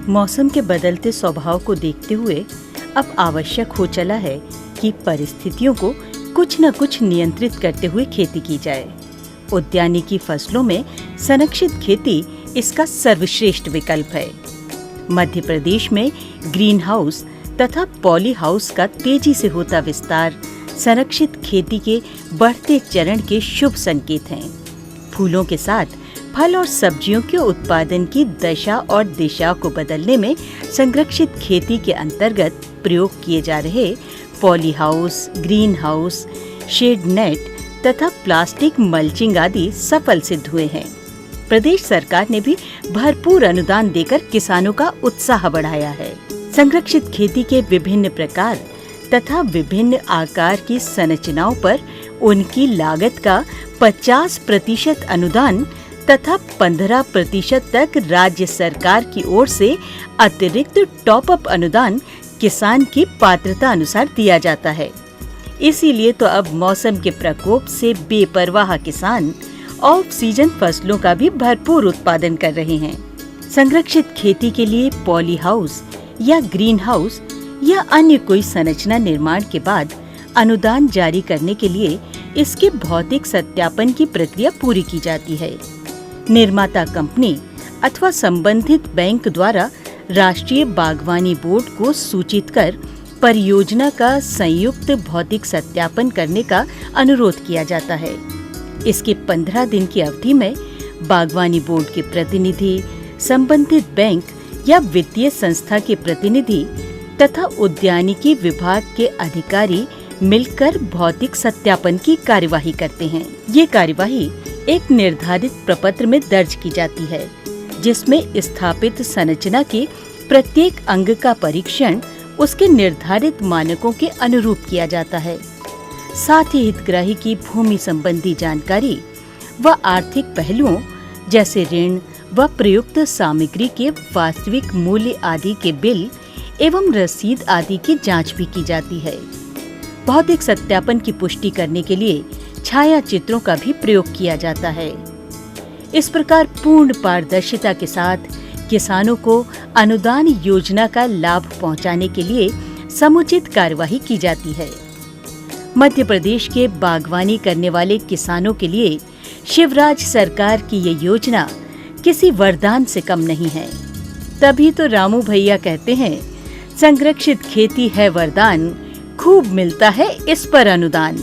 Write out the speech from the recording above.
मौसम के बदलते स्वभाव को देखते हुए अब आवश्यक हो चला है कि परिस्थितियों को कुछ न कुछ नियंत्रित करते हुए खेती की जाए। उद्यानिकी फसलों में संरक्षित खेती इसका सर्वश्रेष्ठ विकल्प है। मध्य प्रदेश में ग्रीन हाउस तथा पॉली हाउस का तेजी से होता विस्तार संरक्षित खेती के बढ़ते चरण के शुभ संकेत हैं। फूलों के साथ फल और सब्जियों के उत्पादन की दशा और दिशा को बदलने में संरक्षित खेती के अंतर्गत प्रयोग किए जा रहे poly house, green house, shade net तथा प्लास्टिक मल्चिंग आदि सफल सिद्ध हुए हैं। प्रदेश सरकार ने भी भरपूर अनुदान देकर किसानों का उत्साह बढ़ाया है। संरक्षित खेती के विभिन्न प्रकार तथा विभिन्न आकार की संरचनाओं पर उनकी लागत का 50% अनुदान तथा 15% तक राज्य सरकार की ओर से अतिरिक्त टॉप अप अनुदान किसान की पात्रता अनुसार दिया जाता है। इसीलिए तो अब मौसम के प्रकोप से बेपरवाह किसान ऑफ सीजन फसलों का भी भरपूर उत्पादन कर रहे हैं। संरक्षित खेती के लिए पॉली हाउस या ग्रीन हाउस या अन्य कोई संरचना निर्माण के बाद अनुदान जारी करने के लिए इसके भौतिक सत्यापन की प्रक्रिया पूरी की जाती है। निर्माता कंपनी अथवा संबंधित बैंक द्वारा राष्ट्रीय बागवानी बोर्ड को सूचित कर परियोजना का संयुक्त भौतिक सत्यापन करने का अनुरोध किया जाता है। इसके 15 दिन की अवधि में बागवानी बोर्ड के प्रतिनिधि, संबंधित बैंक या वित्तीय संस्था के प्रतिनिधि तथा उद्यानिकी विभाग के अधिकारी मिलकर भौतिक सत्यापन की कार्यवाही करते हैं। ये कार्यवाही एक निर्धारित प्रपत्र में दर्ज की जाती है, जिसमें स्थापित संरचना के प्रत्येक अंग का परीक्षण उसके निर्धारित मानकों के अनुरूप किया जाता है। साथ ही हितग्राही की भूमि संबंधी जानकारी व आर्थिक पहलुओं जैसे ऋण व प्रयुक्त सामग्री के वास्तविक मूल्य आदि के बिल एवं रसीद आदि की जांच भी की जाती है। भौतिक सत्यापन की पुष्टि करने के लिए छाया चित्रों का भी प्रयोग किया जाता है। इस प्रकार पूर्ण पारदर्शिता के साथ किसानों को अनुदान योजना का लाभ पहुंचाने के लिए समुचित कार्यवाही की जाती है। मध्य प्रदेश के बागवानी करने वाले किसानों के लिए शिवराज सरकार की ये योजना किसी वरदान से कम नहीं है। तभी तो रामू भैया कहते हैं, संरक्षित खेती है वरदान, खूब मिलता है इस पर अनुदान।